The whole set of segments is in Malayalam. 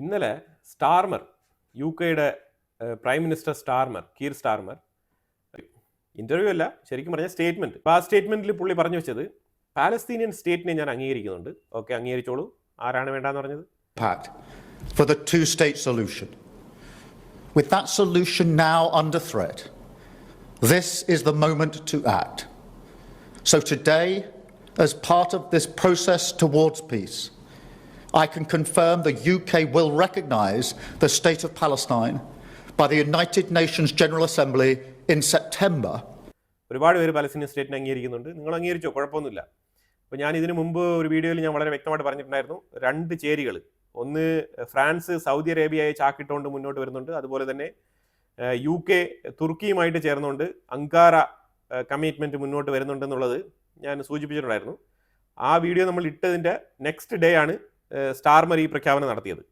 ഇന്നലെ സ്റ്റാർമർ, യു കെയുടെ പ്രൈം മിനിസ്റ്റർ കീർ സ്റ്റാർമർ, ഇൻ്റർവ്യൂ അല്ല, ശരിക്കും പറഞ്ഞ സ്റ്റേറ്റ്മെൻറ്റ്. അപ്പോൾ ആ സ്റ്റേറ്റ്മെൻറ്റിൽ പുള്ളി പറഞ്ഞു വെച്ചത് പാലസ്തീനിയൻ സ്റ്റേറ്റിനെ ഞാൻ അംഗീകരിക്കുന്നുണ്ട്. ഓക്കെ, അംഗീകരിച്ചോളൂ. ആരാണ് വേണ്ടാന്ന് പറഞ്ഞത്? For the two-state solution. With that solution now under threat, this is the moment to act. So today, as part of this process towards peace, I can confirm the UK will recognise the State of Palestine by the United Nations General Assembly in September. ഒരുപാട് പേര് പാലസ്തീനിയൻ സ്റ്റേറ്റിനെ അംഗീകരിക്കുന്നുണ്ട്. നിങ്ങൾ അംഗീകരിച്ചോ? കുഴപ്പമൊന്നുമില്ല. അപ്പോൾ ഞാൻ ഇതിന് മുമ്പ് ഒരു വീഡിയോയിൽ ഞാൻ വളരെ വ്യക്തമായിട്ട് പറഞ്ഞിട്ടുണ്ടായിരുന്നു, രണ്ട് ചേരികൾ. ഒന്ന് ഫ്രാൻസ് സൗദി അറേബ്യയെ ചാക്കിട്ടുകൊണ്ട് മുന്നോട്ട് വരുന്നുണ്ട്. അതുപോലെ തന്നെ യു കെ തുർക്കിയുമായിട്ട് ചേർന്നുകൊണ്ട് അങ്കാറ കമ്മിറ്റ്മെൻറ്റ് മുന്നോട്ട് വരുന്നുണ്ടെന്നുള്ളത് ഞാൻ സൂചിപ്പിച്ചിട്ടുണ്ടായിരുന്നു. ആ വീഡിയോ നമ്മൾ ഇട്ടതിൻ്റെ നെക്സ്റ്റ് ഡേ ആണ് സ്റ്റാർമർ ഈ പ്രഖ്യാപനം നടത്തിയത്.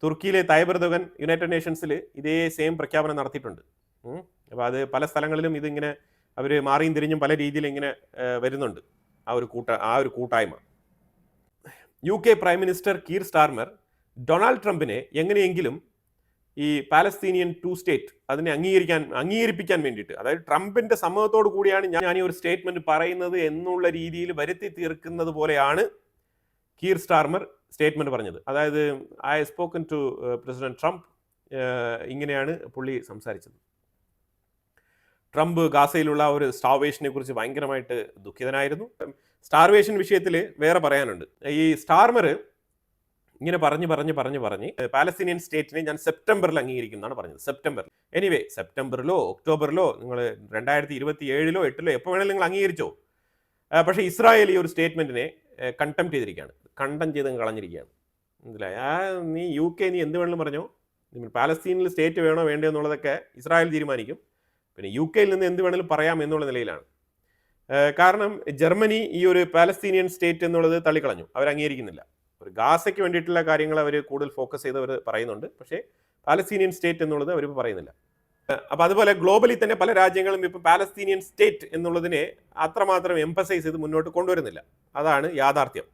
തുർക്കിയിലെ തയ്യിബ് എർദോഗൻ യുണൈറ്റഡ് നേഷൻസിൽ ഇതേ സെയിം പ്രഖ്യാപനം നടത്തിയിട്ടുണ്ട്. അപ്പോൾ അത് പല സ്ഥലങ്ങളിലും ഇതിങ്ങനെ അവർ മാറിയും തിരിഞ്ഞും പല രീതിയിൽ ഇങ്ങനെ വരുന്നുണ്ട്. ആ ഒരു കൂട്ടായ്മ. യു കെ പ്രൈം മിനിസ്റ്റർ കീർ സ്റ്റാർമർ ഡൊണാൾഡ് ട്രംപിനെ എങ്ങനെയെങ്കിലും ഈ പാലസ്തീനിയൻ ടു സ്റ്റേറ്റ് അതിനെ അംഗീകരിപ്പിക്കാൻ വേണ്ടിയിട്ട്, അതായത് ട്രംപിൻ്റെ സമ്മതത്തോടു കൂടിയാണ് ഞാൻ ഈ ഒരു സ്റ്റേറ്റ്മെൻറ്റ് പറയുന്നത് എന്നുള്ള രീതിയിൽ വരുത്തി തീർക്കുന്നത് പോലെയാണ് കീർ സ്റ്റാർമർ സ്റ്റേറ്റ്മെൻറ്റ് പറഞ്ഞത്. അതായത് I spoken to President Trump, ഇങ്ങനെയാണ് പുള്ളി സംസാരിച്ചത്. ട്രംപ് ഗാസയിലുള്ള ഒരു സ്റ്റാർവേഷനെ കുറിച്ച് ഭയങ്കരമായിട്ട് ദുഃഖിതനായിരുന്നു. സ്റ്റാർവേഷൻ വിഷയത്തിൽ വേറെ പറയാനുണ്ട്. ഈ സ്റ്റാർമർ ഇങ്ങനെ പറഞ്ഞ് പാലസ്തീനിയൻ സ്റ്റേറ്റിനെ ഞാൻ സെപ്റ്റംബറിൽ അംഗീകരിക്കും എന്നാണ് പറഞ്ഞത്. സെപ്റ്റംബറിൽ. എനിവേ, സെപ്റ്റംബറിലോ ഒക്ടോബറിലോ നിങ്ങൾ 2027 8 എപ്പോൾ വേണമെങ്കിലും നിങ്ങൾ അംഗീകരിച്ചോ. പക്ഷേ ഇസ്രായേൽ ഈ ഒരു സ്റ്റേറ്റ്മെൻറ്റിനെ കണ്ടംപ്റ്റ് ചെയ്തിരിക്കുകയാണ്, കണ്ടം ചെയ്ത് കളഞ്ഞിരിക്കുകയാണ്. മനസ്സിലായി? നീ യു കെ നീ എന്ത് വേണമെങ്കിലും പറഞ്ഞോ, പാലസ്തീനിൽ സ്റ്റേറ്റ് വേണോ വേണ്ടോ എന്നുള്ളതൊക്കെ ഇസ്രായേൽ തീരുമാനിക്കും. പിന്നെ യു കെയിൽ നിന്ന് എന്ത് വേണമെങ്കിലും പറയാം എന്നുള്ള നിലയിലാണ്. കാരണം ജർമ്മനി ഈ ഒരു പാലസ്തീനിയൻ സ്റ്റേറ്റ് എന്നുള്ളത് തള്ളിക്കളഞ്ഞു, അവർ അംഗീകരിക്കുന്നില്ല. ഒരു ഗാസയ്ക്ക് വേണ്ടിയിട്ടുള്ള കാര്യങ്ങൾ അവർ കൂടുതൽ ഫോക്കസ് ചെയ്ത് അവർ പറയുന്നുണ്ട്. പക്ഷേ പാലസ്തീനിയൻ സ്റ്റേറ്റ് എന്നുള്ളത് അവർ പറയുന്നില്ല. അപ്പോൾ അതുപോലെ ഗ്ലോബലി തന്നെ പല രാജ്യങ്ങളും ഇപ്പോൾ പാലസ്തീനിയൻ സ്റ്റേറ്റ് എന്നുള്ളതിനെ അത്രമാത്രം എംഫസൈസ് ചെയ്ത് മുന്നോട്ട് കൊണ്ടുവരുന്നില്ല. അതാണ് യാഥാർത്ഥ്യം.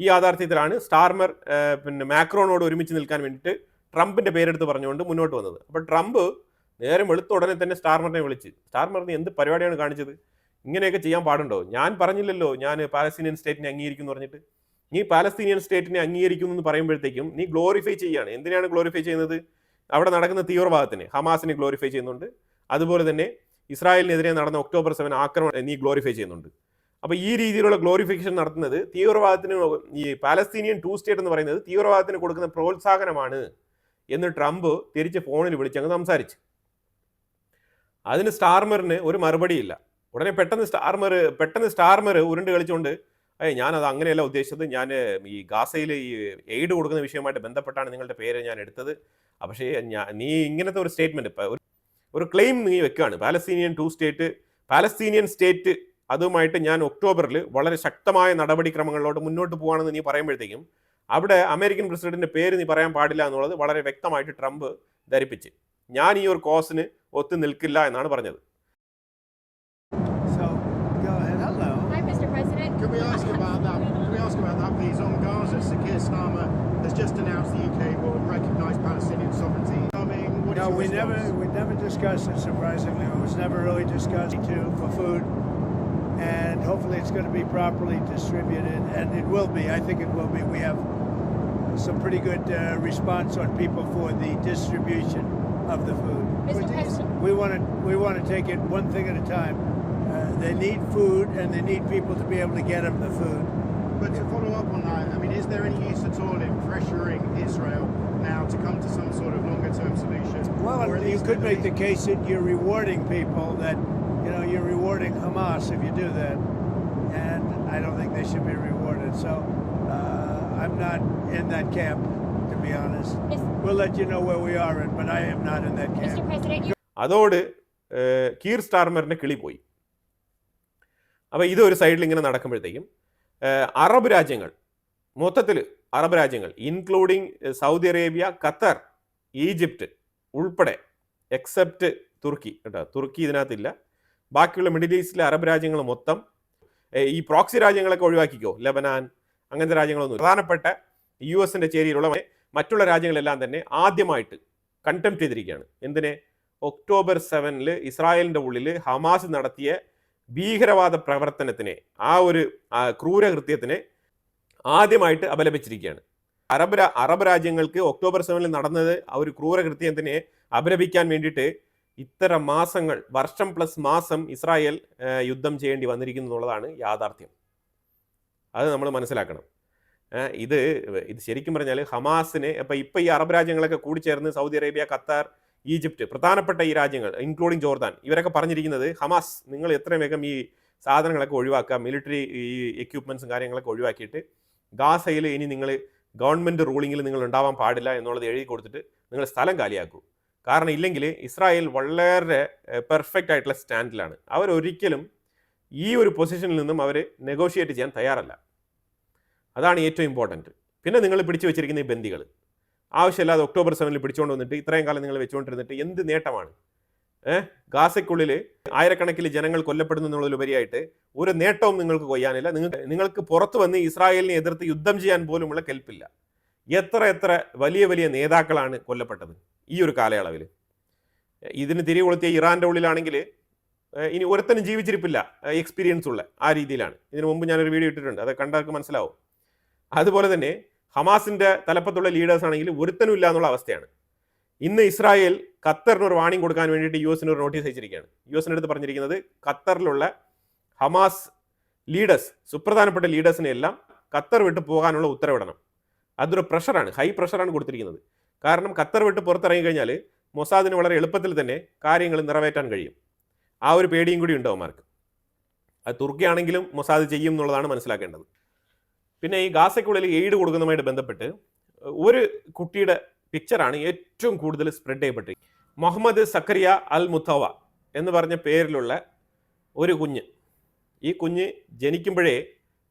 ഈ യാഥാർത്ഥ്യത്തിലാണ് സ്റ്റാർമർ മാക്രോണോട് ഒരുമിച്ച് നിൽക്കാൻ വേണ്ടിയിട്ട് ട്രംപിൻ്റെ പേരെടുത്ത് പറഞ്ഞുകൊണ്ട് മുന്നോട്ട് വന്നത്. അപ്പോൾ ട്രംപ് നേരെ വെളുത്ത ഉടനെ തന്നെ സ്റ്റാർമറിനെ വിളിച്ച്, സ്റ്റാർമറിന് എന്ത് പരിപാടിയാണ് കാണിച്ചത്? ഇങ്ങനെയൊക്കെ ചെയ്യാൻ പാടുണ്ടോ? ഞാൻ പറഞ്ഞില്ലല്ലോ ഞാൻ പാലസ്തീനിയൻ സ്റ്റേറ്റിനെ അംഗീകരിക്കും എന്ന് പറഞ്ഞിട്ട്. നീ പാലസ്തീനിയൻ സ്റ്റേറ്റിനെ അംഗീകരിക്കുന്നു എന്ന് പറയുമ്പോഴത്തേക്കും നീ ഗ്ലോറിഫൈ ചെയ്യുകയാണ്. എന്തിനാണ് ഗ്ലോറിഫൈ ചെയ്യുന്നത്? അവിടെ നടക്കുന്ന തീവ്രവാദത്തിന്, ഹമാസിനെ ഗ്ലോറിഫൈ ചെയ്യുന്നുണ്ട്. അതുപോലെ തന്നെ ഇസ്രായേലിനെതിരെ നടന്ന ഒക്ടോബർ 7 ആക്രമണം നീ ഗ്ലോറിഫൈ ചെയ്യുന്നുണ്ട്. അപ്പോൾ ഈ രീതിയിലുള്ള ഗ്ലോറിഫിക്കേഷൻ നടത്തുന്നത് തീവ്രവാദത്തിന്, ഈ പാലസ്തീനിയൻ ടു സ്റ്റേറ്റ് എന്ന് പറയുന്നത് തീവ്രവാദത്തിന് കൊടുക്കുന്ന പ്രോത്സാഹനമാണ് എന്ന് ട്രംപ് തിരിച്ച് ഫോണിൽ വിളിച്ചങ്ങ് സംസാരിച്ച്. അതിന് സ്റ്റാർമറിന് ഒരു മറുപടിയില്ല. ഉടനെ പെട്ടെന്ന് സ്റ്റാർമർ ഉരുണ്ട് കളിച്ചുകൊണ്ട്, ഞാനത് അങ്ങനെയല്ല ഉദ്ദേശിച്ചത്, ഞാൻ ഈ ഗാസയിൽ ഈ എയ്ഡ് കൊടുക്കുന്ന വിഷയമായിട്ട് ബന്ധപ്പെട്ടാണ് നിങ്ങളുടെ പേര് ഞാൻ എടുത്തത്. പക്ഷേ നീ ഇങ്ങനത്തെ ഒരു സ്റ്റേറ്റ്മെൻറ്റ്, ഒരു ക്ലെയിം നീ വെക്കുകയാണ്, പാലസ്തീനിയൻ സ്റ്റേറ്റ് അതുമായിട്ട് ഞാൻ ഒക്ടോബറിൽ വളരെ ശക്തമായ നടപടിക്രമങ്ങളിലോട്ട് മുന്നോട്ട് പോകുകയാണെന്ന് നീ പറയുമ്പോഴത്തേക്കും അവിടെ അമേരിക്കൻ പ്രസിഡന്റിന്റെ പേര് നീ പറയാൻ പാടില്ല എന്നുള്ളത് വളരെ വ്യക്തമായിട്ട് ട്രംപ് ധരിപ്പിച്ച്, ഞാൻ ഈ ഒരു കോസിന് ഒത്തു നിൽക്കില്ല എന്നാണ് പറഞ്ഞത്. Can we ask about that, please? On Gaza, Keir Starmer has just announced the UK will recognise Palestinian sovereignty. No, we never discussed it, surprisingly. It was never really discussed for food. And hopefully it's going to be properly distributed, and it will be. I think it will be. We have some pretty good response on people for the distribution of the food. Mr. President, we want to take it one thing at a time. They need food, and they need people to be able to get them the food. But to follow up on that, I mean, is there any use at all in pressuring Israel now to come to some sort of longer-term solution? Well, you could make the case that you're rewarding people, that you're rewarding Hamas if you do that, and I don't think they should be rewarded. So I'm not in that camp, to be honest. We'll let you know where we are in, but I am not in that camp. Mr. President, അതോട് കീർ സ്റ്റാർമറിൻ്റെ കിളി പോയി. അപ്പോൾ ഇതൊരു സൈഡിൽ ഇങ്ങനെ നടക്കുമ്പോഴത്തേക്കും അറബ് രാജ്യങ്ങൾ, മൊത്തത്തിൽ അറബ് രാജ്യങ്ങൾ including Saudi Arabia, Qatar, Egypt ഉൾപ്പെടെ, എക്സെപ്റ്റ് തുർക്കി കേട്ടോ, തുർക്കി ഇതിനകത്തില്ല, ബാക്കിയുള്ള മിഡിൽ ഈസ്റ്റിലെ അറബ് രാജ്യങ്ങൾ മൊത്തം, ഈ പ്രോക്സി രാജ്യങ്ങളൊക്കെ ഒഴിവാക്കിക്കോ, ലെബനാൻ അങ്ങനത്തെ രാജ്യങ്ങളൊന്നും, പ്രധാനപ്പെട്ട US ചേരിയിലുള്ള മറ്റുള്ള രാജ്യങ്ങളെല്ലാം തന്നെ ആദ്യമായിട്ട് കണ്ടംപ്റ്റ് ചെയ്തിരിക്കുകയാണ്. എന്തിനെ? ഒക്ടോബർ 7 ഇസ്രായേലിൻ്റെ ഉള്ളിൽ ഹമാസ് നടത്തിയ ഭീകരവാദ പ്രവർത്തനത്തിനെ, ആ ഒരു ക്രൂരകൃത്യത്തിനെ ആദ്യമായിട്ട് അപലപിച്ചിരിക്കുകയാണ്. അറബ് രാജ്യങ്ങൾക്ക് ഒക്ടോബർ 7 നടന്നത് ആ ഒരു ക്രൂരകൃത്യത്തിനെ അപലപിക്കാൻ വേണ്ടിയിട്ട് ഇത്ര മാസങ്ങൾ, വർഷം പ്ലസ് മാസം ഇസ്രായേൽ യുദ്ധം ചെയ്യേണ്ടി വന്നിരിക്കുന്നു എന്നുള്ളതാണ് യാഥാർത്ഥ്യം. അത് നമ്മൾ മനസ്സിലാക്കണം. ഇത് ശരിക്കും പറഞ്ഞാൽ ഹമാസിനെ ഇപ്പം ഈ അറബ് രാജ്യങ്ങളൊക്കെ കൂടിച്ചേർന്ന് സൗദി അറേബ്യ, ഖത്താർ, ഈജിപ്റ്റ്, പ്രധാനപ്പെട്ട ഈ രാജ്യങ്ങൾ ഇൻക്ലൂഡിങ് ജോർദാൻ, ഇവരൊക്കെ പറഞ്ഞിരിക്കുന്നത് ഹമാസ് നിങ്ങൾ എത്രയും വേഗം ഈ സാധനങ്ങളൊക്കെ ഒഴിവാക്കുക, മിലിറ്ററി ഈ എക്യുപ്മെൻറ്റ്സും കാര്യങ്ങളൊക്കെ ഒഴിവാക്കിയിട്ട് ഗാസയിൽ ഇനി നിങ്ങൾ ഗവൺമെൻറ് റൂളിങ്ങിൽ നിങ്ങൾ ഉണ്ടാവാൻ പാടില്ല എന്നുള്ളത് എഴുതി കൊടുത്തിട്ട് നിങ്ങൾ സ്ഥലം കാലിയാക്കൂ. കാരണം ഇല്ലെങ്കിൽ ഇസ്രായേൽ വളരെ പെർഫെക്റ്റ് ആയിട്ടുള്ള സ്റ്റാൻഡിലാണ്. അവരൊരിക്കലും ഈ ഒരു പൊസിഷനിൽ നിന്നും അവർ നെഗോഷിയേറ്റ് ചെയ്യാൻ തയ്യാറല്ല. അതാണ് ഏറ്റവും ഇമ്പോർട്ടൻറ്റ്. പിന്നെ നിങ്ങൾ പിടിച്ചു വെച്ചിരിക്കുന്ന ഈ ബന്ദികൾ ആവശ്യമില്ലാതെ ഒക്ടോബർ 7 പിടിച്ചുകൊണ്ട് വന്നിട്ട് ഇത്രയും കാലം നിങ്ങൾ വെച്ചുകൊണ്ടിരുന്നിട്ട് എന്ത് നേട്ടമാണ്? ഗാസയ്ക്കുള്ളിൽ ആയിരക്കണക്കിന് ജനങ്ങൾ കൊല്ലപ്പെടുന്നു എന്നുള്ളതിലുപരിയായിട്ട് ഒരു നേട്ടവും നിങ്ങൾക്ക് കൊയ്യാനില്ല. നിങ്ങൾക്ക് പുറത്തു വന്ന് ഇസ്രായേലിനെ എതിർത്ത് യുദ്ധം ചെയ്യാൻ പോലുമുള്ള കെൽപ്പില്ല. എത്ര വലിയ വലിയ നേതാക്കളാണ് കൊല്ലപ്പെട്ടത് ഈ ഒരു കാലയളവിൽ. ഇതിന് തിരികൊളുത്തിയ ഇറാൻ്റെ ഉള്ളിലാണെങ്കിൽ ഇനി ഒരുത്തനും ജീവിച്ചിരിപ്പില്ല, എക്സ്പീരിയൻസ് ഉള്ള ആ രീതിയിലാണ്. ഇതിനു മുമ്പ് ഞാനൊരു വീഡിയോ ഇട്ടിട്ടുണ്ട്, അത് കണ്ടവർക്ക് മനസ്സിലാവും. അതുപോലെ തന്നെ ഹമാസിൻ്റെ തലപ്പത്തുള്ള ലീഡേഴ്സ് ആണെങ്കിൽ ഒരുത്തനും ഇല്ല എന്നുള്ള അവസ്ഥയാണ്. ഇന്ന് ഇസ്രായേൽ ഖത്തറിന് ഒരു വാണിംഗ് കൊടുക്കാൻ വേണ്ടിയിട്ട് US ഒരു നോട്ടീസ് അയച്ചിരിക്കുകയാണ്. US അടുത്ത് പറഞ്ഞിരിക്കുന്നത് ഖത്തറിലുള്ള ഹമാസ് ലീഡേഴ്സ്, സുപ്രധാനപ്പെട്ട ലീഡേഴ്സിനെ എല്ലാം ഖത്തർ വിട്ട് പോകാനുള്ള ഉത്തരവിടണം. അതൊരു പ്രഷറാണ്, ഹൈ പ്രഷറാണ് കൊടുത്തിരിക്കുന്നത്. കാരണം ഖത്തർ വിട്ട് പുറത്തിറങ്ങി കഴിഞ്ഞാൽ മൊസാദിന് വളരെ എളുപ്പത്തിൽ തന്നെ കാര്യങ്ങൾ നിറവേറ്റാൻ കഴിയും. ആ ഒരു പേടിയും കൂടി ഉണ്ട് അവന്മാർക്ക്. അത് തുർക്കിയാണെങ്കിലും മൊസാദ് ചെയ്യും എന്നുള്ളതാണ് മനസ്സിലാക്കേണ്ടത്. പിന്നെ ഈ ഗാസയ്ക്കുള്ളിൽ എയ്ഡ് കൊടുക്കുന്നതുമായിട്ട് ബന്ധപ്പെട്ട് ഒരു കുട്ടിയുടെ പിക്ചറാണ് ഏറ്റവും കൂടുതൽ സ്പ്രെഡ് ചെയ്യപ്പെട്ടിരിക്കുന്നത്. മുഹമ്മദ് സക്കറിയ അൽ മുത്തവ എന്ന് പറഞ്ഞ പേരിലുള്ള ഒരു കുഞ്ഞ്. ഈ കുഞ്ഞ് ജനിക്കുമ്പോഴേ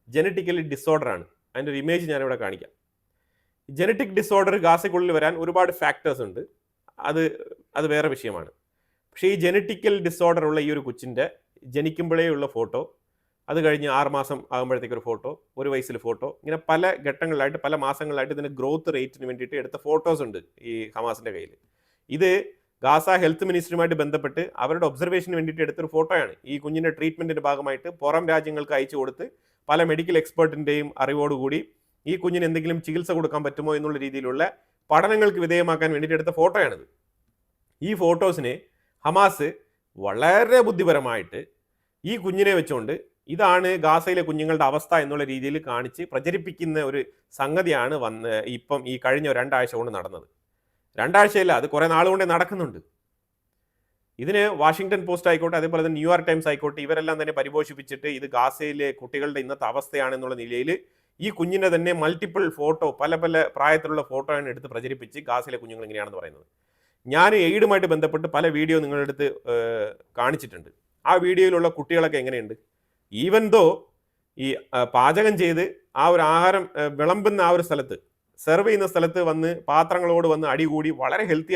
ജനറ്റിക്കലി ഡിസോർഡറാണ്. അതിൻ്റെ ഒരു ഇമേജ് ഞാനിവിടെ കാണിക്കാം. ജനറ്റിക് ഡിസോർഡർ ഗാസയ്ക്കുള്ളിൽ വരാൻ ഒരുപാട് ഫാക്ടേഴ്സ് ഉണ്ട്, അത് വേറെ വിഷയമാണ്. പക്ഷേ ഈ ജനറ്റിക്കൽ ഡിസോർഡർ ഉള്ള ഈ ഒരു കൊച്ചിൻ്റെ ജനിക്കുമ്പോഴേ ഉള്ള ഫോട്ടോ, അത് കഴിഞ്ഞ് 6 മാസം ആകുമ്പോഴത്തേക്കൊരു ഫോട്ടോ, 1 വയസ്സിൽ ഫോട്ടോ, ഇങ്ങനെ പല ഘട്ടങ്ങളിലായിട്ട് പല മാസങ്ങളിലായിട്ട് ഇതിൻ്റെ ഗ്രോത്ത് റേറ്റിന് വേണ്ടിയിട്ട് എടുത്ത ഫോട്ടോസ് ഉണ്ട് ഈ ഹമാസിൻ്റെ കയ്യിൽ. ഇത് ഗാസ ഹെൽത്ത് മിനിസ്ട്രിയുമായിട്ട് ബന്ധപ്പെട്ട് അവരുടെ ഒബ്സർവേഷന് വേണ്ടിയിട്ട് എടുത്തൊരു ഫോട്ടോയാണ്. ഈ കുഞ്ഞിൻ്റെ ട്രീറ്റ്മെൻറ്റിൻ്റെ ഭാഗമായിട്ട് പുറം രാജ്യങ്ങൾക്ക് അയച്ചു കൊടുത്ത് പല മെഡിക്കൽ എക്സ്പേർട്ടിൻ്റെയും അറിവോടുകൂടി ഈ കുഞ്ഞിന് എന്തെങ്കിലും ചികിത്സ കൊടുക്കാൻ പറ്റുമോ എന്നുള്ള രീതിയിലുള്ള പഠനങ്ങൾക്ക് വിധേയമാക്കാൻ വേണ്ടിയിട്ട് എടുത്ത ഫോട്ടോയാണിത്. ഈ ഫോട്ടോസിനെ ഹമാസ് വളരെ ബുദ്ധിപരമായിട്ട് ഈ കുഞ്ഞിനെ വെച്ചുകൊണ്ട് ഇതാണ് ഗാസയിലെ കുഞ്ഞുങ്ങളുടെ അവസ്ഥ എന്നുള്ള രീതിയിൽ കാണിച്ച് പ്രചരിപ്പിക്കുന്ന ഒരു സംഗതിയാണ് ഇപ്പം ഈ കഴിഞ്ഞ 2 ആഴ്ച കൊണ്ട് നടന്നത്. 2 ആഴ്ചയില്ല, അത് കുറേ നാളുകൊണ്ടേ നടക്കുന്നുണ്ട്. ഇതിന് വാഷിങ്ടൺ പോസ്റ്റ് ആയിക്കോട്ടെ, അതേപോലെ തന്നെ ന്യൂയോർക്ക് ടൈംസ് ആയിക്കോട്ടെ, ഇവരെല്ലാം തന്നെ പരിപോഷിപ്പിച്ചിട്ട് ഇത് ഗാസയിലെ കുട്ടികളുടെ ഇന്നത്തെ അവസ്ഥയാണെന്നുള്ള നിലയിൽ ഈ കുഞ്ഞിൻ്റെ തന്നെ മൾട്ടിപ്പിൾ ഫോട്ടോ, പല പ്രായത്തിലുള്ള ഫോട്ടോയാണ് എടുത്ത് പ്രചരിപ്പിച്ച് ഗാസയിലെ കുഞ്ഞുങ്ങൾ എങ്ങനെയാണെന്ന് പറയുന്നത്. ഞാൻ എയ്ഡുമായിട്ട് ബന്ധപ്പെട്ട് പല വീഡിയോ നിങ്ങളുടെ അടുത്ത് കാണിച്ചിട്ടുണ്ട്. ആ വീഡിയോയിലുള്ള കുട്ടികളൊക്കെ എങ്ങനെയുണ്ട്? ഈവൻ ദോ ഈ പാചകം ചെയ്ത് ആ ഒരു ആഹാരം വിളമ്പുന്ന ആ ഒരു സ്ഥലത്ത്, സെർവ് ചെയ്യുന്ന സ്ഥലത്ത് വന്ന് പാത്രങ്ങളോട് വന്ന് അടികൂടി വളരെ ഹെൽത്തി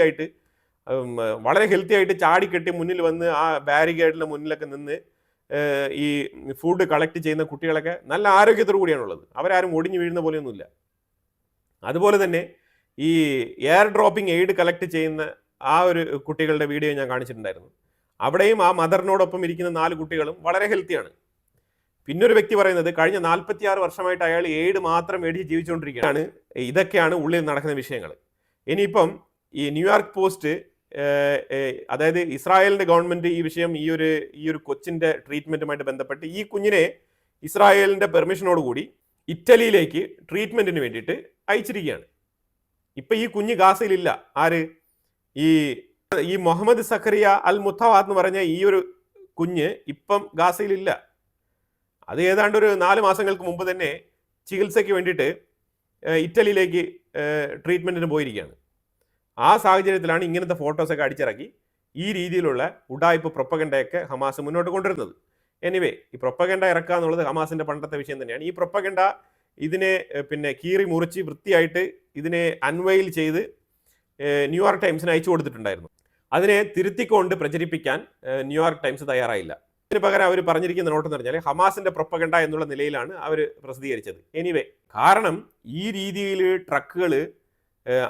ആയിട്ട് ചാടിക്കെട്ടി മുന്നിൽ വന്ന് ആ ബാരിക്കേഡിൻ്റെ മുന്നിലൊക്കെ നിന്ന് ഈ ഫുഡ് കളക്ട് ചെയ്യുന്ന കുട്ടികളൊക്കെ നല്ല ആരോഗ്യത്തോടു കൂടിയാണുള്ളത്. അവരാരും ഒടിഞ്ഞു വീഴുന്ന പോലെയൊന്നുമില്ല. അതുപോലെ തന്നെ ഈ എയർ ഡ്രോപ്പിംഗ് എയ്ഡ് കളക്ട് ചെയ്യുന്ന ആ ഒരു കുട്ടികളുടെ വീഡിയോ ഞാൻ കാണിച്ചിട്ടുണ്ടായിരുന്നു. അവിടെയും ആ മദറിനോടൊപ്പം ഇരിക്കുന്ന 4 കുട്ടികളും വളരെ ഹെൽത്തിയാണ്. പിന്നൊരു വ്യക്തി പറയുന്നത് കഴിഞ്ഞ 46 വർഷമായിട്ട് അയാൾ എയ്ഡ് മാത്രം മേടിച്ച് ജീവിച്ചുകൊണ്ടിരിക്കുകയാണ്. ഇതൊക്കെയാണ് ഉള്ളിൽ നടക്കുന്ന വിഷയങ്ങൾ. ഇനിയിപ്പം ഈ ന്യൂയോർക്ക് പോസ്റ്റ്, അതായത് ഇസ്രായേലിൻ്റെ ഗവൺമെൻറ് ഈ വിഷയം ഈ ഒരു കൊച്ചിൻ്റെ ട്രീറ്റ്മെൻറ്റുമായിട്ട് ബന്ധപ്പെട്ട് ഈ കുഞ്ഞിനെ ഇസ്രായേലിൻ്റെ പെർമിഷനോടുകൂടി ഇറ്റലിയിലേക്ക് ട്രീറ്റ്മെൻറ്റിന് വേണ്ടിയിട്ട് അയച്ചിരിക്കുകയാണ്. ഇപ്പം ഈ കുഞ്ഞ് ഗാസയിലില്ല. ആര്? ഈ മുഹമ്മദ് സക്കറിയ അൽ മുത്തവ എന്ന് പറഞ്ഞ ഈ ഒരു കുഞ്ഞ് ഇപ്പം ഗാസയിലില്ല. അത് ഏതാണ്ട് ഒരു 4 മാസങ്ങൾക്ക് മുമ്പ് തന്നെ ചികിത്സയ്ക്ക് വേണ്ടിയിട്ട് ഇറ്റലിയിലേക്ക് ട്രീറ്റ്മെൻറ്റിന് പോയിരിക്കുകയാണ്. ആ സാഹചര്യത്തിലാണ് ഇങ്ങനത്തെ ഫോട്ടോസൊക്കെ അടിച്ചിറക്കി ഈ രീതിയിലുള്ള ഉഡായിപ്പ് പ്രൊപ്പഗണ്ടയൊക്കെ ഹമാസ് മുന്നോട്ട് കൊണ്ടുവരുന്നത്. എനിവേ, ഈ പ്രൊപ്പഗണ്ട ഇറക്കുക എന്നുള്ളത് ഹമാസിൻ്റെ പണ്ടത്തെ വിഷയം തന്നെയാണ്. ഈ പ്രൊപ്പഗണ്ട ഇതിനെ കീറി മുറിച്ച് വൃത്തിയായിട്ട് ഇതിനെ അൺവെയിൽ ചെയ്ത് ന്യൂയോർക്ക് ടൈംസിന് അയച്ചു കൊടുത്തിട്ടുണ്ടായിരുന്നു. അതിനെ തിരുത്തിക്കൊണ്ട് പ്രചരിപ്പിക്കാൻ ന്യൂയോർക്ക് ടൈംസ് തയ്യാറായില്ല. ഇതിന് പകരം അവർ പറഞ്ഞിരിക്കുന്ന നോട്ടെന്ന് പറഞ്ഞാൽ ഹമാസിൻ്റെ പ്രൊപ്പഗണ്ട എന്നുള്ള നിലയിലാണ് അവർ പ്രസിദ്ധീകരിച്ചത്. എനിവേ, കാരണം ഈ രീതിയിൽ ട്രക്കുകൾ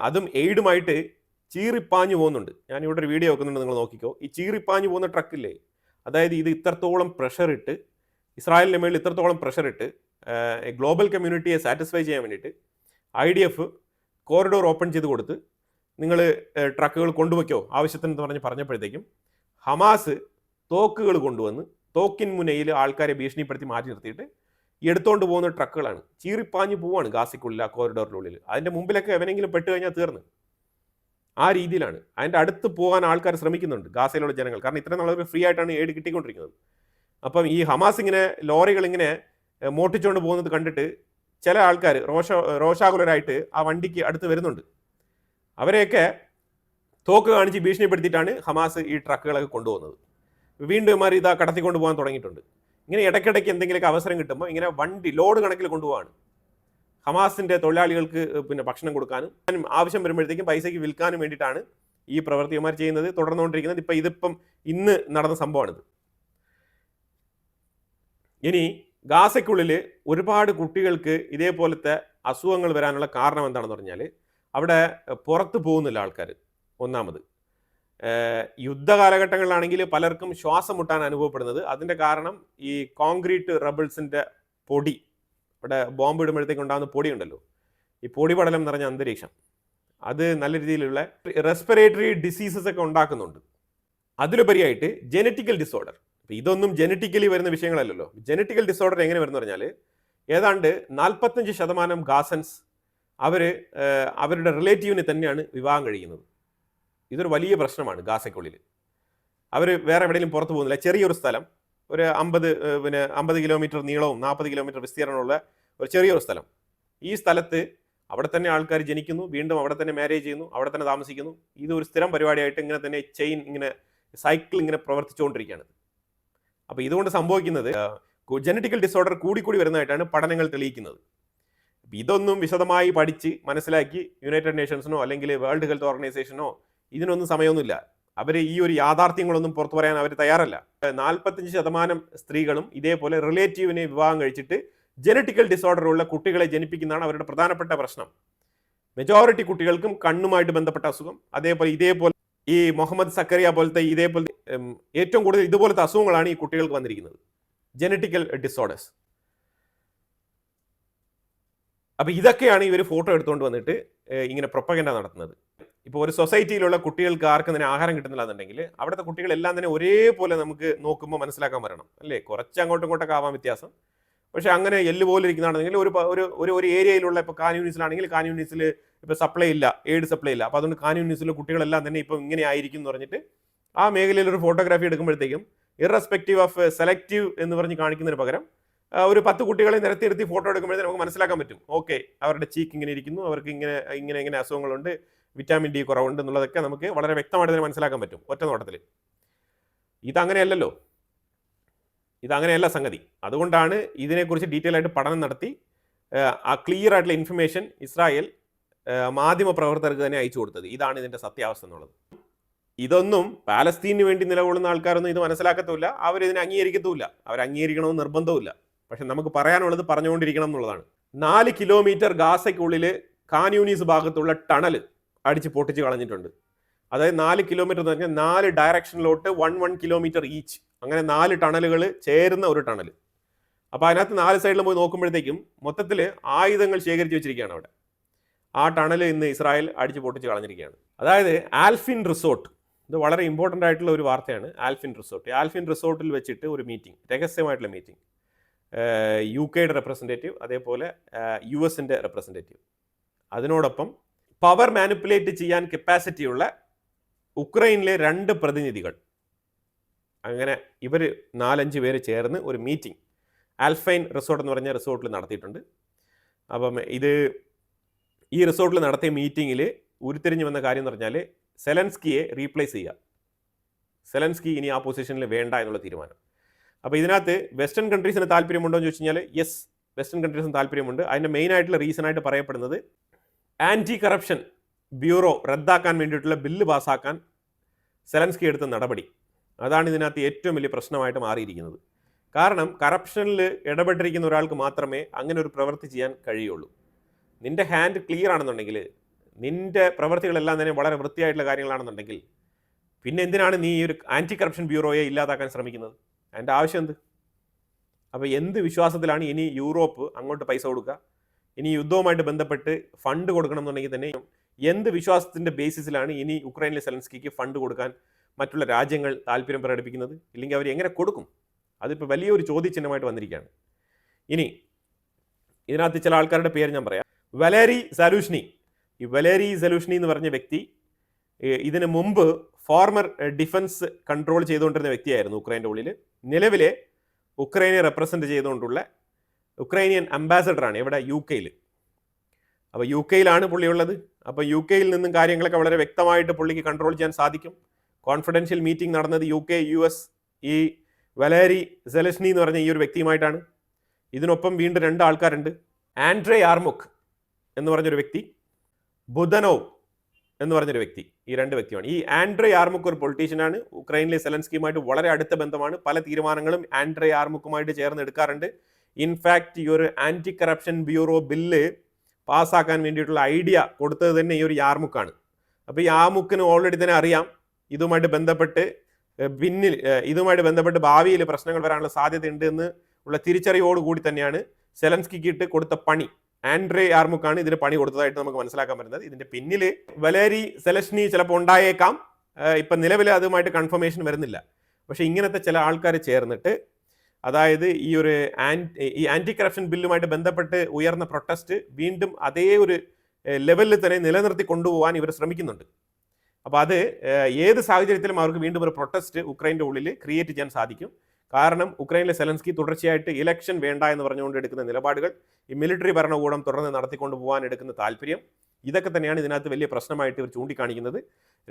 അതും എയ്ഡുമായിട്ട് ചീറിപ്പാഞ്ഞു പോകുന്നുണ്ട്. ഞാനിവിടെ ഒരു വീഡിയോ വെക്കുന്നുണ്ട്, നിങ്ങൾ നോക്കിക്കോ. ഈ ചീറിപ്പാഞ്ഞു പോകുന്ന ട്രക്കില്ലേ, അതായത് ഇത് ഇത്രത്തോളം പ്രഷർ ഇട്ട്, ഇസ്രായേലിൻ്റെ മേളിൽ ഇത്രത്തോളം പ്രഷർ ഇട്ട് ഗ്ലോബൽ കമ്മ്യൂണിറ്റിയെ സാറ്റിസ്ഫൈ ചെയ്യാൻ വേണ്ടിയിട്ട് IDF കോറിഡോർ ഓപ്പൺ ചെയ്ത് കൊടുത്ത് നിങ്ങൾ ട്രക്കുകൾ കൊണ്ടുവയ്ക്കോ ആവശ്യത്തിന് പറഞ്ഞപ്പോഴത്തേക്കും ഹമാസ് തോക്കുകൾ കൊണ്ടുവന്ന് തോക്കിൻ മുനയിൽ ആൾക്കാരെ ഭീഷണിപ്പെടുത്തി മാറ്റി നിർത്തിയിട്ട് എടുത്തുകൊണ്ട് പോകുന്ന ട്രക്കുകളാണ്. ചീറിപ്പാഞ്ഞ് പോവാണ് ഗാസയ്ക്കുള്ളിൽ, ആ കോറിഡോറിനുള്ളിൽ. അതിൻ്റെ മുമ്പിലൊക്കെ എവനെങ്കിലും പെട്ട് കഴിഞ്ഞാൽ തീർന്ന്. ആ രീതിയിലാണ്. അതിൻ്റെ അടുത്ത് പോകാൻ ആൾക്കാർ ശ്രമിക്കുന്നുണ്ട്, ഗാസയിലുള്ള ജനങ്ങൾ. കാരണം ഇത്രയും നാളെ ഫ്രീ ആയിട്ടാണ് എയ്ഡ് കിട്ടിക്കൊണ്ടിരിക്കുന്നത്. അപ്പം ഈ ഹമാസ് ഇങ്ങനെ ലോറികൾ ഇങ്ങനെ മോട്ടിച്ചുകൊണ്ട് പോകുന്നത് കണ്ടിട്ട് ചില ആൾക്കാർ രോഷാകുലരായിട്ട് ആ വണ്ടിക്ക് അടുത്ത് വരുന്നുണ്ട്. അവരെയൊക്കെ തോക്ക് കാണിച്ച് ഭീഷണിപ്പെടുത്തിയിട്ടാണ് ഹമാസ് ഈ ട്രക്കുകളൊക്കെ കൊണ്ടുപോകുന്നത്. വീണ്ടും ഇമാർ ഇതാ കടത്തിക്കൊണ്ട് പോകാൻ തുടങ്ങിയിട്ടുണ്ട്. ഇങ്ങനെ ഇടയ്ക്കിടയ്ക്ക് എന്തെങ്കിലുമൊക്കെ അവസരം കിട്ടുമ്പോൾ ഇങ്ങനെ വണ്ടി ലോഡ് കണക്കിൽ കൊണ്ടുപോകാണ്. ഹമാസിൻ്റെ തൊഴിലാളികൾക്ക് പിന്നെ ഭക്ഷണം കൊടുക്കാനും ആവശ്യം വരുമ്പോഴത്തേക്കും പൈസയ്ക്ക് വിൽക്കാനും വേണ്ടിയിട്ടാണ് ഈ പ്രവൃത്തിമാർ ചെയ്യുന്നത്, തുടർന്നുകൊണ്ടിരിക്കുന്നത്. ഇതിപ്പം ഇന്ന് നടന്ന സംഭവമാണിത്. ഇനി ഗാസയ്ക്കുള്ളിൽ ഒരുപാട് കുട്ടികൾക്ക് ഇതേപോലത്തെ അസുഖങ്ങൾ വരാനുള്ള കാരണം എന്താണെന്ന് പറഞ്ഞാൽ അവിടെ പുറത്ത് പോകുന്നില്ല ആൾക്കാർ. ഒന്നാമത് യുദ്ധകാലഘട്ടങ്ങളിലാണെങ്കിൽ പലർക്കും ശ്വാസം മുട്ടാൻ അനുഭവപ്പെടുന്നത്. അതിൻ്റെ കാരണം ഈ കോൺക്രീറ്റ് റബിൾസിൻ്റെ പൊടി, ഇവിടെ ബോംബ് ഇടുമ്പോഴത്തേക്ക് ഉണ്ടാകുന്ന പൊടി ഉണ്ടല്ലോ, ഈ പൊടി പടലം നിറഞ്ഞ അന്തരീക്ഷം, അത് നല്ല രീതിയിലുള്ള റെസ്പിറേറ്ററി ഡിസീസസ് ഒക്കെ ഉണ്ടാക്കുന്നുണ്ട്. അതിലുപരിയായിട്ട് ജനറ്റിക്കൽ ഡിസോർഡർ. ഇതൊന്നും ജനറ്റിക്കലി വരുന്ന വിഷയങ്ങളല്ലല്ലോ. ജനറ്റിക്കൽ ഡിസോർഡർ എങ്ങനെ വരുന്ന പറഞ്ഞാൽ ഏതാണ്ട് 45% ഗാസൻസ് അവരുടെ റിലേറ്റീവിനെ തന്നെയാണ് വിവാഹം കഴിക്കുന്നത്. ഇതൊരു വലിയ പ്രശ്നമാണ് ഗാസയ്ക്കുള്ളിൽ. അവർ വേറെ എവിടെയെങ്കിലും പുറത്ത് പോകുന്നില്ല. ചെറിയൊരു സ്ഥലം, ഒരു 50 കിലോമീറ്റർ നീളവും 40 കിലോമീറ്റർ വിസ്തീർണമുള്ള ഒരു ചെറിയൊരു സ്ഥലം. ഈ സ്ഥലത്ത് അവിടെ തന്നെ ആൾക്കാർ ജനിക്കുന്നു, വീണ്ടും അവിടെ തന്നെ മാരേജ് ചെയ്യുന്നു, അവിടെ തന്നെ താമസിക്കുന്നു. ഇത് ഒരു സ്ഥിരം പരിപാടിയായിട്ട് ഇങ്ങനെ തന്നെ ചെയിൻ, ഇങ്ങനെ സൈക്കിൾ ഇങ്ങനെ പ്രവർത്തിച്ചുകൊണ്ടിരിക്കുകയാണ്. അപ്പോൾ ഇതുകൊണ്ട് സംഭവിക്കുന്നത് ജനറ്റിക്കൽ ഡിസോർഡർ കൂടിക്കൂടി വരുന്നതായിട്ടാണ് പഠനങ്ങൾ തെളിയിക്കുന്നത്. ഇതൊന്നും വിശദമായി പഠിച്ച് മനസ്സിലാക്കി യുണൈറ്റഡ് നേഷൻസിനോ അല്ലെങ്കിൽ വേൾഡ് ഹെൽത്ത് ഓർഗനൈസേഷനോ ഇതിനൊന്നും സമയമൊന്നുമില്ല. അവർ ഈ ഒരു യാഥാർത്ഥ്യങ്ങളൊന്നും പുറത്തു പറയാൻ അവർ തയ്യാറല്ല. 45% സ്ത്രീകളും ഇതേപോലെ റിലേറ്റീവിനെ വിവാഹം കഴിച്ചിട്ട് ജനറ്റിക്കൽ ഡിസോർഡർ ഉള്ള കുട്ടികളെ ജനിപ്പിക്കുന്നതാണ് അവരുടെ പ്രധാനപ്പെട്ട പ്രശ്നം. മെജോറിറ്റി കുട്ടികൾക്കും കണ്ണുമായിട്ട് ബന്ധപ്പെട്ട അസുഖം, ഇതേപോലെ ഈ മുഹമ്മദ് സക്കറിയ പോലത്തെ ഇതേപോലത്തെ ഏറ്റവും കൂടുതൽ ഇതുപോലത്തെ അസുഖങ്ങളാണ് ഈ കുട്ടികൾക്ക് വന്നിരിക്കുന്നത്, ജനറ്റിക്കൽ ഡിസോർഡേഴ്സ്. അപ്പോൾ ഇതൊക്കെയാണ് ഇവർ ഫോട്ടോ എടുത്തുകൊണ്ട് വന്നിട്ട് ഇങ്ങനെ പ്രൊപ്പഗൻഡ നടത്തുന്നത്. ഇപ്പോൾ ഒരു സൊസൈറ്റിയിലുള്ള കുട്ടികൾക്ക് ആർക്കും തന്നെ ആഹാരം കിട്ടുന്നില്ല എന്നുണ്ടെങ്കിൽ അവിടുത്തെ കുട്ടികളെല്ലാം തന്നെ ഒരേപോലെ നമുക്ക് നോക്കുമ്പോൾ മനസ്സിലാക്കാൻ വരണം, അല്ലേ? കുറച്ച് അങ്ങോട്ടും ഇങ്ങോട്ടൊക്കെ ആവാൻ വ്യത്യാസം. പക്ഷേ അങ്ങനെ എല്ല് പോലെ ഇരിക്കുന്നതാണെങ്കിൽ ഒരു ഏരിയയിലുള്ള ഇപ്പോൾ കാന്യൂണിസിലാണെങ്കിൽ കാന്യൂണിസിൽ ഇപ്പോൾ സപ്ലൈ ഇല്ല, എയ്ഡ് സപ്ലൈ ഇല്ല. അപ്പോൾ അതുകൊണ്ട് കാന്യൂണിസിലെ കുട്ടികളെല്ലാം തന്നെ ഇപ്പോൾ ഇങ്ങനെ ആയിരിക്കും എന്ന് പറഞ്ഞിട്ട് ആ മേഖലയിൽ ഒരു ഫോട്ടോഗ്രാഫി എടുക്കുമ്പോഴത്തേക്കും ഇറസ്പെക്റ്റീവ് ഓഫ് സെലക്റ്റീവ് എന്ന് പറഞ്ഞ് കാണിക്കുന്നതിന് പകരം ഒരു 10 കുട്ടികളെ നിരത്തി ഫോട്ടോ എടുക്കുമ്പോഴത്തേക്കും നമുക്ക് മനസ്സിലാക്കാൻ പറ്റും. ഓക്കെ, അവരുടെ ചീക്ക് ഇങ്ങനെ ഇരിക്കുന്നു, അവർക്ക് ഇങ്ങനെ അസുഖങ്ങളുണ്ട്, വിറ്റാമിൻ ഡി കുറവുണ്ട് എന്നുള്ളതൊക്കെ നമുക്ക് വളരെ വ്യക്തമായിട്ട് തന്നെ മനസ്സിലാക്കാൻ പറ്റും ഒറ്റ നോട്ടത്തിൽ. ഇതങ്ങനെയല്ലല്ലോ, ഇതങ്ങനെയല്ല സംഗതി. അതുകൊണ്ടാണ് ഇതിനെക്കുറിച്ച് ഡീറ്റെയിൽ ആയിട്ട് പഠനം നടത്തി ആ ക്ലിയർ ആയിട്ടുള്ള ഇൻഫർമേഷൻ ഇസ്രായേൽ മാധ്യമ പ്രവർത്തകർക്ക് തന്നെ അയച്ചു കൊടുത്തത്. ഇതാണ് ഇതിൻ്റെ സത്യാവസ്ഥ എന്നുള്ളത്. ഇതൊന്നും പാലസ്തീനു വേണ്ടി നിലകൊള്ളുന്ന ആൾക്കാരൊന്നും ഇത് മനസ്സിലാക്കത്തുമില്ല, അവരിതിനെ അംഗീകരിക്കത്തുമില്ല, അവരംഗീകരിക്കണമെന്ന് നിർബന്ധവുമില്ല. പക്ഷെ നമുക്ക് പറയാനുള്ളത് പറഞ്ഞുകൊണ്ടിരിക്കണം എന്നുള്ളതാണ്. 4 കിലോമീറ്റർ ഗാസയ്ക്കുള്ളിൽ കാന്യൂണീസ് ഭാഗത്തുള്ള ടണൽ അടിച്ച് പൊട്ടിച്ച് കളഞ്ഞിട്ടുണ്ട്. അതായത് 4 കിലോമീറ്റർ എന്ന് പറഞ്ഞാൽ 4 ഡയറക്ഷനിലോട്ട് 1 കിലോമീറ്റർ ഈച്ച്, അങ്ങനെ 4 ടണലുകൾ ചേരുന്ന ഒരു ടണൽ. അപ്പോൾ അതിനകത്ത് 4 സൈഡിലും പോയി നോക്കുമ്പോഴത്തേക്കും മൊത്തത്തിൽ ആയുധങ്ങൾ ശേഖരിച്ച് വെച്ചിരിക്കുകയാണ് അവിടെ. ആ ടണൽ ഇന്ന് ഇസ്രായേൽ അടിച്ച് പൊട്ടിച്ച് കളഞ്ഞിരിക്കുകയാണ്. അതായത് ആൽഫിൻ റിസോർട്ട്, ഇത് വളരെ ഇമ്പോർട്ടൻ്റ് ആയിട്ടുള്ള ഒരു വാർത്തയാണ്. ആൽഫിൻ റിസോർട്ടിൽ വെച്ചിട്ട് ഒരു മീറ്റിംഗ്, രഹസ്യമായിട്ടുള്ള മീറ്റിംഗ്, UK-യുടെ റെപ്രസെൻറ്റേറ്റീവ്, അതേപോലെ US-ൻ്റെ റെപ്രസെൻറ്റേറ്റീവ്, അതിനോടൊപ്പം പവർ മാനിപ്പുലേറ്റ് ചെയ്യാൻ കപ്പാസിറ്റിയുള്ള ഉക്രൈനിലെ 2 പ്രതിനിധികൾ, അങ്ങനെ ഇവർ 4-5 പേര് ചേർന്ന് ഒരു മീറ്റിംഗ് ആൽഫൈൻ റിസോർട്ട് എന്ന് പറഞ്ഞ റിസോർട്ടിൽ നടത്തിയിട്ടുണ്ട്. അപ്പം ഈ റിസോർട്ടിൽ നടത്തിയ മീറ്റിങ്ങിൽ ഉരുത്തിരിഞ്ഞു വന്ന കാര്യം എന്ന് പറഞ്ഞാൽ സെലൻസ്കിയെ റീപ്ലേസ് ചെയ്യുക, സെലൻസ്കി ഇനി ആ പൊസിഷനിൽ വേണ്ട എന്നുള്ള തീരുമാനം. അപ്പോൾ ഇതിനകത്ത് വെസ്റ്റേൺ കൺട്രീസിന് താല്പര്യമുണ്ടോ എന്ന് ചോദിച്ചു കഴിഞ്ഞാൽ യെസ്, വെസ്റ്റേൺ കൺട്രീസിന് താല്പര്യമുണ്ട്. അതിൻ്റെ മെയിൻ ആയിട്ടുള്ള റീസൺ ആയിട്ട് പറയപ്പെടുന്നത് ആൻറ്റി കറപ്ഷൻ ബ്യൂറോ റദ്ദാക്കാൻ വേണ്ടിയിട്ടുള്ള ബില്ല് പാസ്സാക്കാൻ സെലൻസ്കി എടുത്ത നടപടി, അതാണ് ഇതിനകത്ത് ഏറ്റവും വലിയ പ്രശ്നമായിട്ട് മാറിയിരിക്കുന്നത്. കാരണം കറപ്ഷനിൽ ഇടപെട്ടിരിക്കുന്ന ഒരാൾക്ക് മാത്രമേ അങ്ങനെ ഒരു പ്രവൃത്തി ചെയ്യാൻ കഴിയുള്ളൂ. നിൻ്റെ ഹാൻഡ് ക്ലിയർ ആണെന്നുണ്ടെങ്കിൽ നിന്റെ പ്രവൃത്തികളെല്ലാം തന്നെ വളരെ വൃത്തിയായിട്ടുള്ള കാര്യങ്ങളാണെന്നുണ്ടെങ്കിൽ പിന്നെ എന്തിനാണ് നീ ഈ ഒരു ആൻറ്റി കറപ്ഷൻ ബ്യൂറോയെ ഇല്ലാതാക്കാൻ ശ്രമിക്കുന്നത്? അതിൻ്റെ ആവശ്യം എന്ത്? അപ്പോൾ എന്ത് വിശ്വാസത്തിലാണ് ഇനി യൂറോപ്പ് അങ്ങോട്ട് പൈസ കൊടുക്കുക? ഇനി യുദ്ധവുമായിട്ട് ബന്ധപ്പെട്ട് ഫണ്ട് കൊടുക്കണം എന്നുണ്ടെങ്കിൽ തന്നെ എന്ത് വിശ്വാസത്തിൻ്റെ ബേസിസിലാണ് ഇനി യുക്രൈനിലെ സെലൻസ്കിക്ക് ഫണ്ട് കൊടുക്കാൻ മറ്റുള്ള രാജ്യങ്ങൾ താല്പര്യം പ്രകടിപ്പിക്കുന്നത്? ഇല്ലെങ്കിൽ അവർ എങ്ങനെ കൊടുക്കും? അതിപ്പോൾ വലിയൊരു ചോദ്യചിഹ്നമായിട്ട് വന്നിരിക്കുകയാണ്. ഇനി ഇതിനകത്ത് ചില ആൾക്കാരുടെ പേര് ഞാൻ പറയാം. വലേരി സലൂഷ്നി. ഈ വലേരി സലൂഷ്നി എന്ന് പറഞ്ഞ വ്യക്തി ഇതിനു മുമ്പ് ഫോർമർ ഡിഫൻസ് കൺട്രോൾ ചെയ്തുകൊണ്ടിരുന്ന വ്യക്തിയായിരുന്നു ഉക്രൈൻ്റെ ഉള്ളിൽ. നിലവിലെ ഉക്രൈനെ റെപ്രസെൻ്റ് ചെയ്തുകൊണ്ടുള്ള ഉക്രൈനിയൻ അംബാസഡറാണ് ഇവിടെ UK-യിൽ. അപ്പോൾ UK-യിലാണ് പുള്ളിയുള്ളത്. അപ്പോൾ UK-യിൽ നിന്നും കാര്യങ്ങളൊക്കെ വളരെ വ്യക്തമായിട്ട് പുള്ളിക്ക് കൺട്രോൾ ചെയ്യാൻ സാധിക്കും. കോൺഫിഡൻഷ്യൽ മീറ്റിംഗ് നടന്നത് UK, US ഈ വലേരി സെലസ്നി എന്ന് പറഞ്ഞ ഈ ഒരു വ്യക്തിയുമായിട്ടാണ്. ഇതിനൊപ്പം വീണ്ടും 2 ആൾക്കാരുണ്ട്. ആൻഡ്രേ യാർമുക്ക് എന്ന് പറഞ്ഞൊരു വ്യക്തി, ബുദനോവ് എന്ന് പറഞ്ഞൊരു വ്യക്തി. ഈ 2 വ്യക്തിയാണ്. ഈ ആൻഡ്രേ യാർമുക്ക് ഒരു പൊളിറ്റീഷ്യനാണ്. ഉക്രൈനിലെ സെലൻസ്കിയുമായിട്ട് വളരെ അടുത്ത ബന്ധമാണ്. പല തീരുമാനങ്ങളും ആൻഡ്രേ യാർമുക്കുമായിട്ട് ചേർന്ന് എടുക്കാറുണ്ട്. ഇൻഫാക്റ്റ് ഈ ഒരു ആൻറ്റി കറപ്ഷൻ ബ്യൂറോ ബില്ല് പാസ്സാക്കാൻ വേണ്ടിയിട്ടുള്ള ഐഡിയ കൊടുത്തത് തന്നെ ഈ ഒരു യാർമുക്കാണ്. അപ്പോൾ ഈ യാർമുക്കിന് ഓൾറെഡി തന്നെ അറിയാം ഇതുമായിട്ട് ബന്ധപ്പെട്ട് ഭാവിയിൽ പ്രശ്നങ്ങൾ വരാനുള്ള സാധ്യതയുണ്ട് എന്ന് ഉള്ള തിരിച്ചറിവോടുകൂടി തന്നെയാണ് സെലൻസ്കിക്ക് കൊടുത്ത പണി. ആൻഡ്രേ യാർമുക്കാണ് ഇതിന് പണി കൊടുത്തതായിട്ട് നമുക്ക് മനസ്സിലാക്കാൻ പറ്റുന്നത്. ഇതിന്റെ പിന്നിൽ വലേരി സെലസ്നി ചിലപ്പോൾ ഉണ്ടായേക്കാം. ഇപ്പം നിലവിൽ അതുമായിട്ട് കൺഫർമേഷൻ വരുന്നില്ല. പക്ഷേ ഇങ്ങനത്തെ ചില ആൾക്കാർ ചേർന്നിട്ട്, അതായത് ഈ ആൻറ്റി കറപ്ഷൻ ബില്ലുമായിട്ട് ബന്ധപ്പെട്ട് ഉയർന്ന പ്രൊട്ടസ്റ്റ് വീണ്ടും അതേ ഒരു ലെവലിൽ തന്നെ നിലനിർത്തി കൊണ്ടുപോകാൻ ഇവർ ശ്രമിക്കുന്നുണ്ട്. അപ്പോൾ അത് ഏത് സാഹചര്യത്തിലും അവർക്ക് വീണ്ടും ഒരു പ്രൊട്ടസ്റ്റ് ഉക്രൈൻ്റെ ഉള്ളിൽ ക്രിയേറ്റ് ചെയ്യാൻ സാധിക്കും. കാരണം ഉക്രൈനിലെ സെലൻസ്കി തുടർച്ചയായിട്ട് ഇലക്ഷൻ വേണ്ട എന്ന് പറഞ്ഞുകൊണ്ട് എടുക്കുന്ന നിലപാടുകൾ, ഈ മിലിറ്ററി ഭരണകൂടം തുടർന്ന് നടത്തിക്കൊണ്ട് പോകാൻ എടുക്കുന്ന താല്പര്യം, ഇതൊക്കെ തന്നെയാണ് ഇതിനകത്ത് വലിയ പ്രശ്നമായിട്ട് ഇവർ ചൂണ്ടിക്കാണിക്കുന്നത്.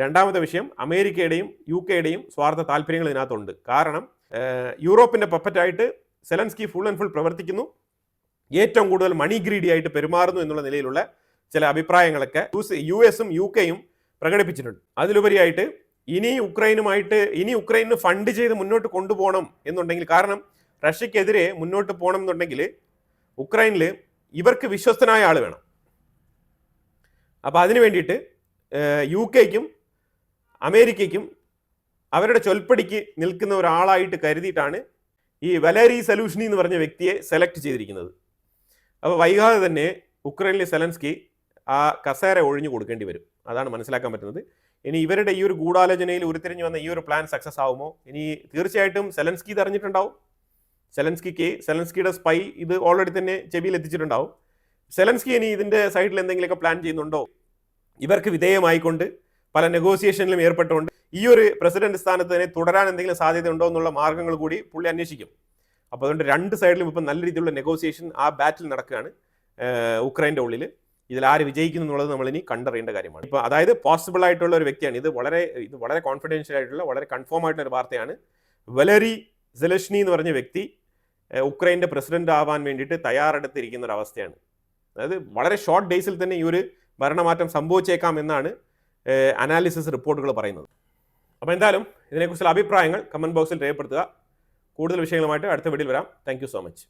രണ്ടാമത്തെ വിഷയം, അമേരിക്കയുടെയും UK-യുടെയും സ്വാർത്ഥ താല്പര്യങ്ങൾ ഇതിനകത്തുണ്ട്. കാരണം യൂറോപ്പിൻ്റെ പപ്പറ്റായിട്ട് സെലൻസ്കി ഫുൾ ആൻഡ് ഫുൾ പ്രവർത്തിക്കുന്നു, ഏറ്റവും കൂടുതൽ മണി ഗ്രീഡി ആയിട്ട് പെരുമാറുന്നു എന്നുള്ള നിലയിലുള്ള ചില അഭിപ്രായങ്ങളൊക്കെ US-ഉം UK-യും പ്രകടിപ്പിച്ചിട്ടുണ്ട്. അതിലുപരിയായിട്ട് ഇനി ഉക്രൈന് ഫണ്ട് ചെയ്ത് മുന്നോട്ട് കൊണ്ടുപോകണം എന്നുണ്ടെങ്കിൽ, കാരണം റഷ്യക്കെതിരെ മുന്നോട്ട് പോകണം എന്നുണ്ടെങ്കിൽ ഉക്രൈനിൽ ഇവർക്ക് വിശ്വസ്തനായ ആൾ വേണം. അപ്പോൾ അതിന് വേണ്ടിയിട്ട് UK-ക്കും അമേരിക്കയ്ക്കും അവരുടെ ചൊൽപ്പടിക്ക് നിൽക്കുന്ന ഒരാളായിട്ട് കരുതിയിട്ടാണ് ഈ വലേരി സലൂഷ്നി എന്ന് പറഞ്ഞ വ്യക്തിയെ സെലക്ട് ചെയ്തിരിക്കുന്നത്. അപ്പോൾ വൈകാതെ തന്നെ ഉക്രൈനിലെ സെലൻസ്കി ആ കസേര ഒഴിഞ്ഞു കൊടുക്കേണ്ടി വരും. അതാണ് മനസ്സിലാക്കാൻ പറ്റുന്നത്. ഇനി ഇവരുടെ ഈ ഒരു ഗൂഢാലോചനയിൽ ഉരുത്തിരിഞ്ഞു വന്ന ഈ ഒരു പ്ലാൻ സക്സസ് ആവുമോ? ഇനി തീർച്ചയായിട്ടും സെലൻസ്കി ഇത് അറിഞ്ഞിട്ടുണ്ടാവും. സെലൻസ്കിയുടെ സ്പൈ ഇത് ഓൾറെഡി തന്നെ ചെവിയിൽ എത്തിച്ചിട്ടുണ്ടാവും. സെലൻസ്കി ഇനി ഇതിൻ്റെ സൈഡിൽ എന്തെങ്കിലുമൊക്കെ പ്ലാൻ ചെയ്യുന്നുണ്ടോ? ഇവർക്ക് വിധേയമായിക്കൊണ്ട് പല നെഗോസിയേഷനിലും ഏർപ്പെട്ടുകൊണ്ട് ഈ ഒരു പ്രസിഡന്റ് സ്ഥാനത്ത് തന്നെ തുടരാൻ എന്തെങ്കിലും സാധ്യത ഉണ്ടോ എന്നുള്ള മാർഗ്ഗങ്ങൾ കൂടി പുള്ളി അന്വേഷിക്കും. അപ്പോൾ അതുകൊണ്ട് 2 സൈഡിലും ഇപ്പം നല്ല രീതിയിലുള്ള നെഗോസിയേഷൻ, ആ ബാറ്റിൽ നടക്കുകയാണ് ഉക്രൈൻ്റെ ഉള്ളിൽ. ഇതിൽ ആര് വിജയിക്കുന്നു എന്നുള്ളത് നമ്മൾ ഇനി കണ്ടറിയേണ്ട കാര്യമാണ്. ഇപ്പോൾ അതായത് പോസിബിൾ ആയിട്ടുള്ള ഒരു വ്യക്തിയാണ്. ഇത് വളരെ കോൺഫിഡൻഷ്യൽ ആയിട്ടുള്ള, വളരെ കൺഫേം ആയിട്ടുള്ള ഒരു വാർത്തയാണ്. വലേരി സെലസ്നി എന്ന് പറഞ്ഞ വ്യക്തി ഉക്രൈൻ്റെ പ്രസിഡന്റ് ആവാൻ വേണ്ടിയിട്ട് തയ്യാറെടുത്തിരിക്കുന്ന ഒരു അവസ്ഥയാണ്. അതായത് വളരെ ഷോർട്ട് ഡേയ്സിൽ തന്നെ ഈ ഒരു ഭരണമാറ്റം സംഭവിച്ചേക്കാം എന്നാണ് അനാലിസിസ് റിപ്പോർട്ടുകൾ പറയുന്നത്. അപ്പോൾ എന്തായാലും ഇതിനെക്കുറിച്ചുള്ള അഭിപ്രായങ്ങൾ കമൻറ്റ് ബോക്സിൽ രേഖപ്പെടുത്തുക. കൂടുതൽ വിഷയങ്ങളുമായിട്ട് അടുത്ത വീഡിയോയിൽ വരാം. Thank you so much.